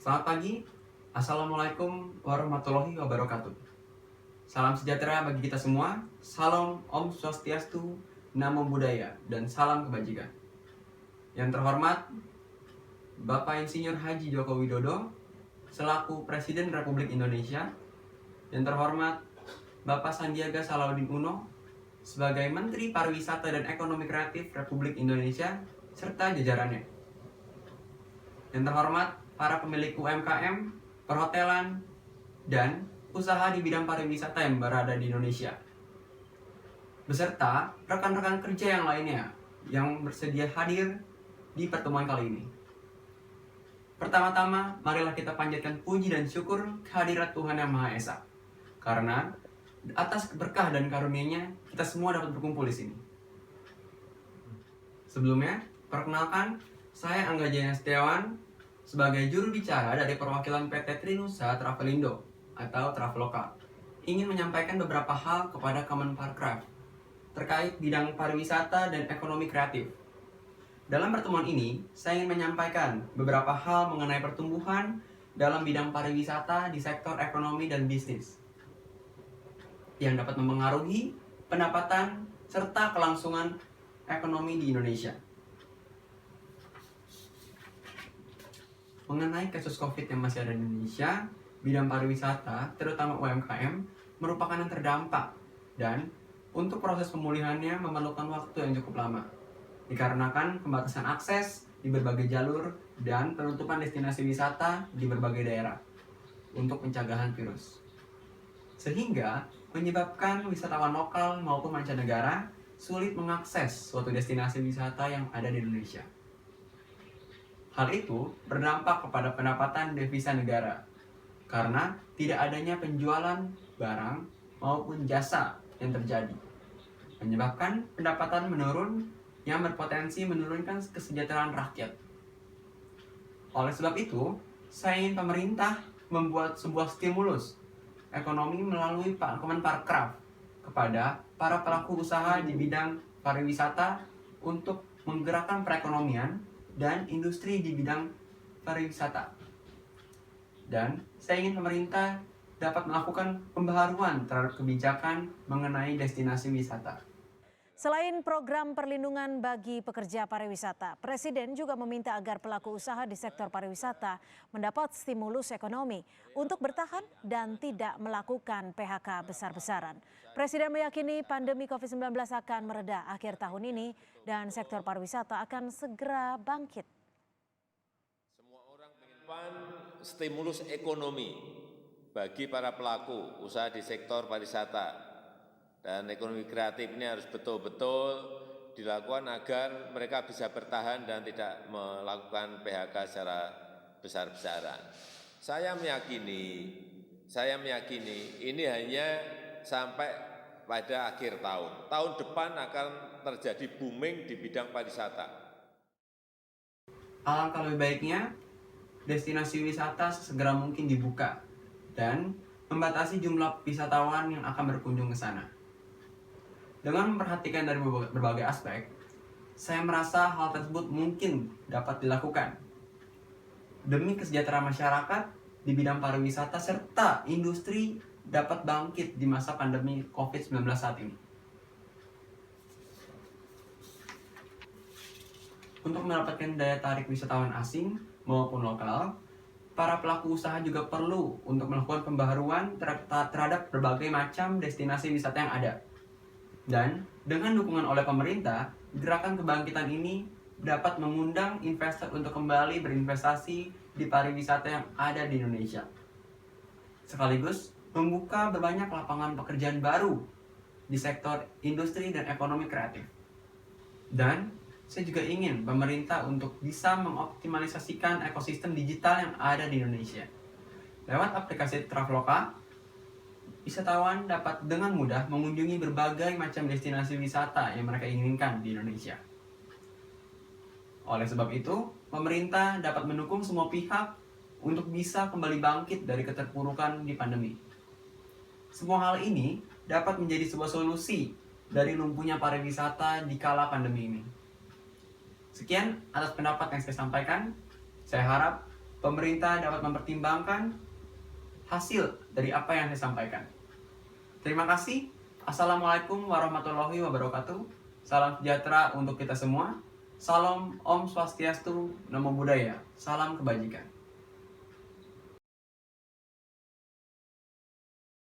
Selamat pagi, Assalamualaikum warahmatullahi wabarakatuh. Salam sejahtera bagi kita semua, salam Om Swastiastu, Namo Buddhaya, dan salam kebajikan. Yang terhormat, Bapak Insinyur Haji Joko Widodo, selaku Presiden Republik Indonesia. Yang terhormat, Bapak Sandiaga Salahuddin Uno, sebagai Menteri Pariwisata dan Ekonomi Kreatif Republik Indonesia, serta jajarannya. Yang terhormat, para pemilik UMKM, perhotelan, dan usaha di bidang pariwisata yang berada di Indonesia, beserta rekan-rekan kerja yang lainnya yang bersedia hadir di pertemuan kali ini. Pertama-tama, marilah kita panjatkan puji dan syukur kehadirat Tuhan Yang Maha Esa, karena atas berkah dan karunia-Nya kita semua dapat berkumpul di sini. Sebelumnya, perkenalkan, saya Angga Jaya Setiawan sebagai juru bicara dari perwakilan PT Trinusa Travelindo atau Traveloka, ingin menyampaikan beberapa hal kepada Kemenparekraf terkait bidang pariwisata dan ekonomi kreatif. Dalam pertemuan ini, saya ingin menyampaikan beberapa hal mengenai pertumbuhan dalam bidang pariwisata di sektor ekonomi dan bisnis yang dapat mempengaruhi pendapatan serta kelangsungan ekonomi di Indonesia. Mengenai kasus COVID yang masih ada di Indonesia, bidang pariwisata, terutama UMKM, merupakan yang terdampak, dan untuk proses pemulihannya memerlukan waktu yang cukup lama, dikarenakan pembatasan akses di berbagai jalur dan penutupan destinasi wisata di berbagai daerah untuk pencegahan virus, sehingga menyebabkan wisatawan lokal maupun mancanegara sulit mengakses suatu destinasi wisata yang ada di Indonesia. Hal itu berdampak kepada pendapatan devisa negara, karena tidak adanya penjualan barang maupun jasa yang terjadi, menyebabkan pendapatan menurun yang berpotensi menurunkan kesejahteraan rakyat. Oleh sebab itu, saya ingin pemerintah membuat sebuah stimulus ekonomi melalui Kemenparekraf kepada para pelaku usaha di bidang pariwisata untuk menggerakkan perekonomian dan industri di bidang pariwisata. Dan saya ingin pemerintah dapat melakukan pembaharuan terhadap kebijakan mengenai destinasi wisata. Selain program perlindungan bagi pekerja pariwisata, Presiden juga meminta agar pelaku usaha di sektor pariwisata mendapat stimulus ekonomi untuk bertahan dan tidak melakukan PHK besar-besaran. Presiden meyakini pandemi COVID-19 akan mereda akhir tahun ini dan sektor pariwisata akan segera bangkit. Semua orang menginginkan stimulus ekonomi bagi para pelaku usaha di sektor pariwisata. Dan ekonomi kreatif ini harus betul-betul dilakukan agar mereka bisa bertahan dan tidak melakukan PHK secara besar-besaran. Saya meyakini ini hanya sampai pada akhir tahun. Tahun depan akan terjadi booming di bidang pariwisata. Alangkah lebih baiknya destinasi wisata sesegera mungkin dibuka dan membatasi jumlah wisatawan yang akan berkunjung ke sana. Dengan memperhatikan dari berbagai aspek, saya merasa hal tersebut mungkin dapat dilakukan demi kesejahteraan masyarakat di bidang pariwisata serta industri dapat bangkit di masa pandemi COVID-19 saat ini. Untuk mendapatkan daya tarik wisatawan asing maupun lokal, para pelaku usaha juga perlu untuk melakukan pembaharuan terhadap berbagai macam destinasi wisata yang ada. Dan dengan dukungan oleh pemerintah, gerakan kebangkitan ini dapat mengundang investor untuk kembali berinvestasi di pariwisata yang ada di Indonesia, sekaligus membuka berbanyak lapangan pekerjaan baru di sektor industri dan ekonomi kreatif. Dan saya juga ingin pemerintah untuk bisa mengoptimalisasikan ekosistem digital yang ada di Indonesia. Lewat aplikasi Traveloka, wisatawan dapat dengan mudah mengunjungi berbagai macam destinasi wisata yang mereka inginkan di Indonesia. Oleh sebab itu, pemerintah dapat mendukung semua pihak untuk bisa kembali bangkit dari keterpurukan di pandemi. Semua hal ini dapat menjadi sebuah solusi dari lumpuhnya pariwisata di kala pandemi ini. Sekian atas pendapat yang saya sampaikan. Saya harap pemerintah dapat mempertimbangkan hasil dari apa yang saya sampaikan. Terima kasih. Assalamualaikum warahmatullahi wabarakatuh. Salam sejahtera untuk kita semua. Salam Om Swastiastu, Namo Buddhaya. Salam kebajikan.